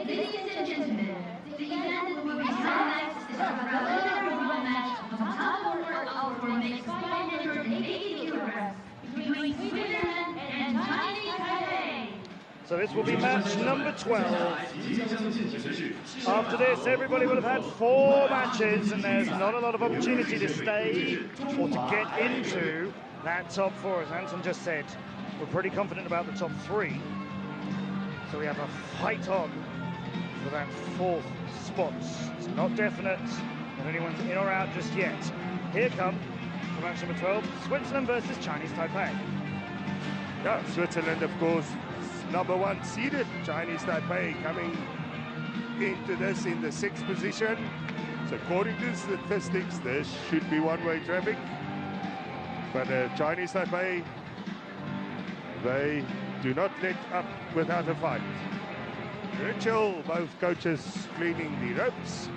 Ladies and gentlemen, the event will be highlights is a preliminary one match of Tug of War outdoor mixed 580 kilograms between Switzerland and Chinese Taipei. So this will be match number 12. After this, everybody will have had 4 matches, and there's not a lot of opportunity to stay or to get into that top 4. As Anton just said, we're pretty confident about the top 3. So we have a fight on for that 4th spot. It's not definite that anyone's in or out just yet. Here come for match number 12, Switzerland versus Chinese Taipei. Yeah, Switzerland, of course, #1 seeded. Chinese Taipei coming into this in the 6th position. So according to statistics, this should be one-way traffic. But Chinese Taipei, they do not let up without a fight. Ritual, both coaches cleaning the ropes.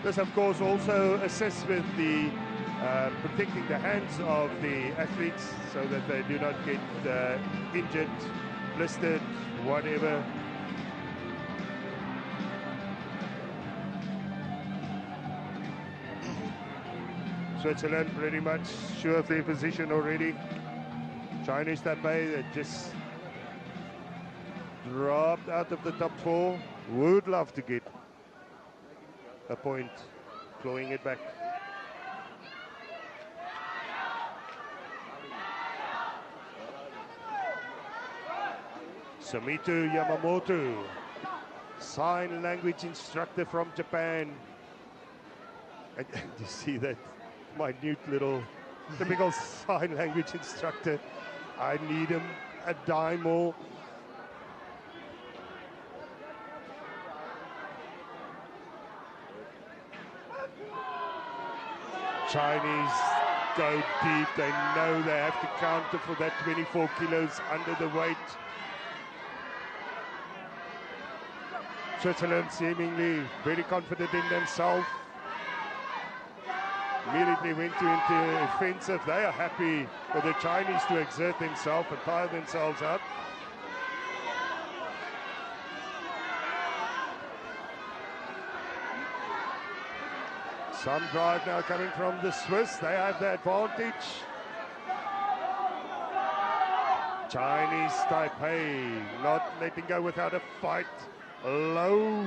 This, of course, also assists with the protecting the hands of the athletes so that they do not get injured, blistered, whatever. Switzerland pretty much sure of their position already. Chinese Taipei, they just dropped out of the top 4. Would love to get a point, clawing it back. Sumito Yamamoto, sign language instructor from Japan. And you see that minute little typical sign language instructor. I need him a dime more. Chinese go deep. They know they have to counter for that 24 kilos under the weight. Switzerland seemingly very confident in themselves. Immediately went into offensive. They are happy for the Chinese to exert themselves and tire themselves out. Some drive now coming from the Swiss. They have the advantage. Chinese Taipei not letting go without a fight. Low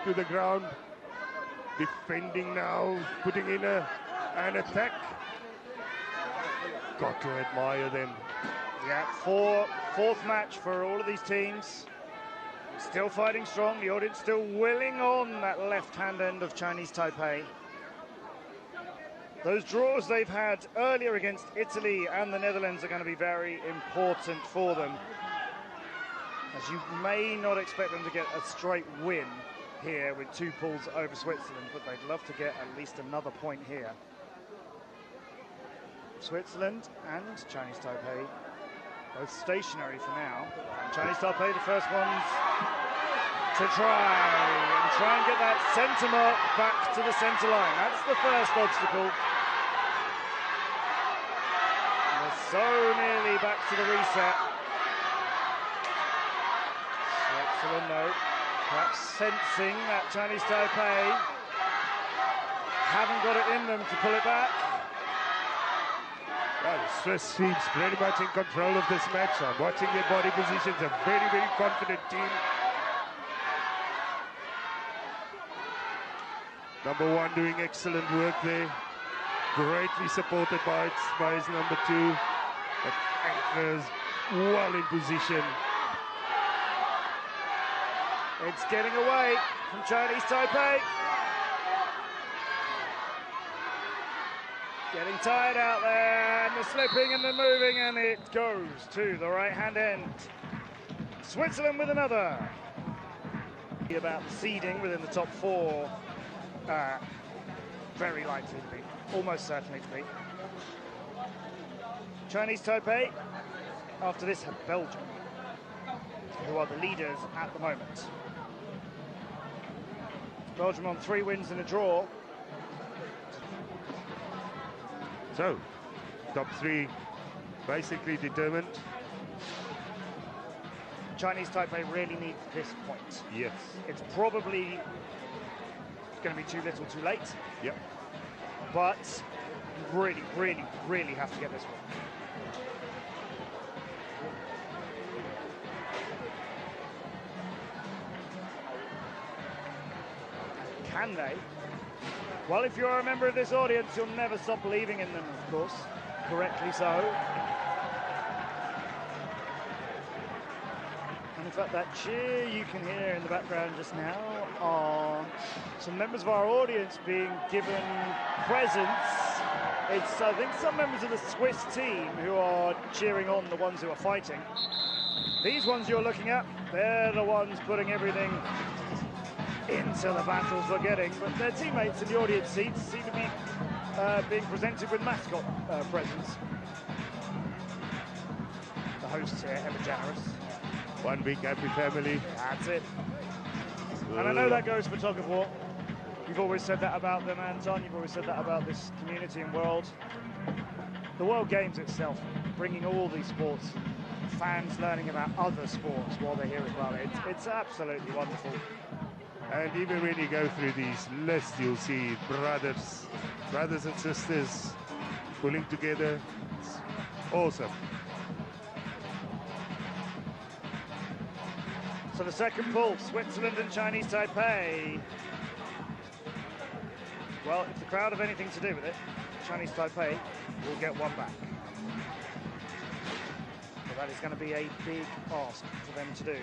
to the ground. Defending now, putting in an attack. Got to admire them. Yeah, fourth match for all of these teams. Still fighting strong. The audience still willing on that left-hand end of Chinese Taipei. Those draws they've had earlier against Italy and the Netherlands are going to be very important for them, as you may not expect them to get a straight win here with 2 pulls over Switzerland, but they'd love to get at least another point here. Switzerland and Chinese Taipei both stationary for now. And Chinese Taipei, the first ones to try and get that centre mark back to the centre line. That's the first obstacle. And they're so nearly back to the reset. Switzerland, though, perhaps sensing that Chinese Taipei haven't got it in them to pull it back. Well, the Swiss seems pretty much in control of this match. I'm watching their body positions, a very, very confident team. #1 doing excellent work there. Greatly supported by his #2. But anchors well in position. It's getting away from Chinese Taipei. Getting tired out there, and the slipping and the moving, and it goes to the right-hand end. Switzerland with another. About seeding within the top 4. Very likely to be, almost certainly to be. Chinese Taipei, after this, have Belgium, who are the leaders at the moment. Belgium on 3 wins and a draw. So, top 3 basically determined. Chinese Taipei really needs this point. Yes. It's probably going to be too little too late. Yep. But really, really, really have to get this one. Can they? Well, if you're a member of this audience, you'll never stop believing in them, of course. Correctly so. And in fact, that cheer you can hear in the background just now are some members of our audience being given presents. It's, I think, some members of the Swiss team who are cheering on the ones who are fighting. These ones you're looking at, they're the ones putting everything into the battles we're getting, but their teammates in the audience seats seem to be being presented with mascot presents. The hosts here, ever generous. One big happy family. That's it. And I know that goes for Tug of War. You've always said that about them, Anton. You've always said that about this community and world. The World Games itself, bringing all these sports, fans learning about other sports while they're here as well. It's absolutely wonderful. And even when you go through these lists, you'll see brothers and sisters pulling together. It's awesome. So the second pull, Switzerland and Chinese Taipei. Well, if the crowd have anything to do with it, Chinese Taipei will get one back. But that is going to be a big ask for them to do.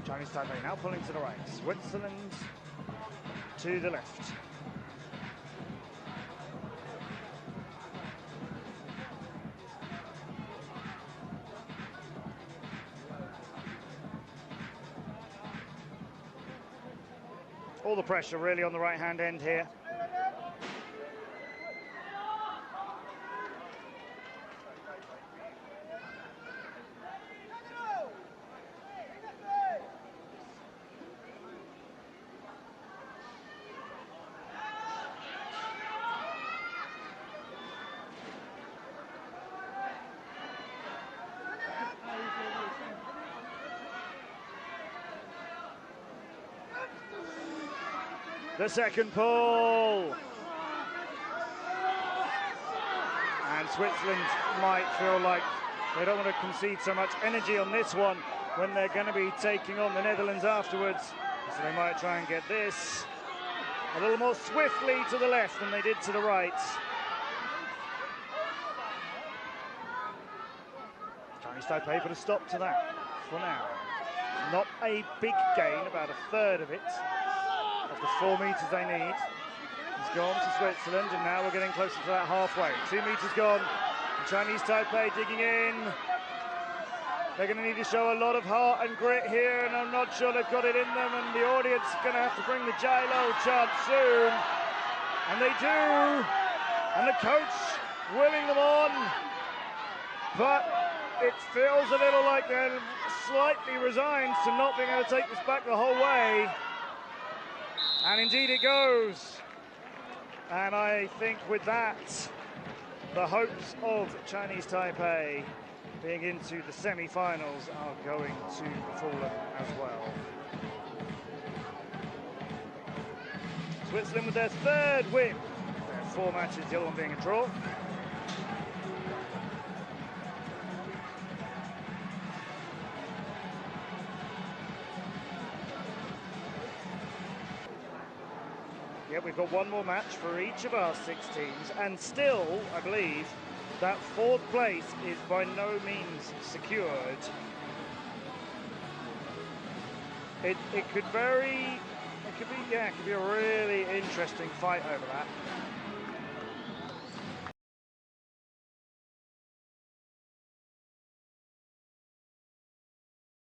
Chinese Taipei now pulling to the right. Switzerland to the left. All the pressure really on the right-hand end here. The second pull. And Switzerland might feel like they don't want to concede so much energy on this one when they're going to be taking on the Netherlands afterwards. So they might try and get this a little more swiftly to the left than they did to the right. Chinese Taipei put a stop to that for now. Not a big gain, about a third of it. Of the 4 meters they need. It's gone to Switzerland, and now we're getting closer to that halfway. 2 meters gone. The Chinese Taipei digging in. They're going to need to show a lot of heart and grit here, and I'm not sure they've got it in them, and the audience is going to have to bring the Jai-Lo chant soon. And they do. And the coach willing them on. But it feels a little like they're slightly resigned to not being able to take this back the whole way. And indeed it goes. And I think with that, the hopes of Chinese Taipei being into the semi-finals are going to fall as well. Switzerland with their third win. Their 4 matches, the other one being a draw. Yeah, we've got one more match for each of our 6 teams, and still, I believe, that 4th place is by no means secured. It could be a really interesting fight over that.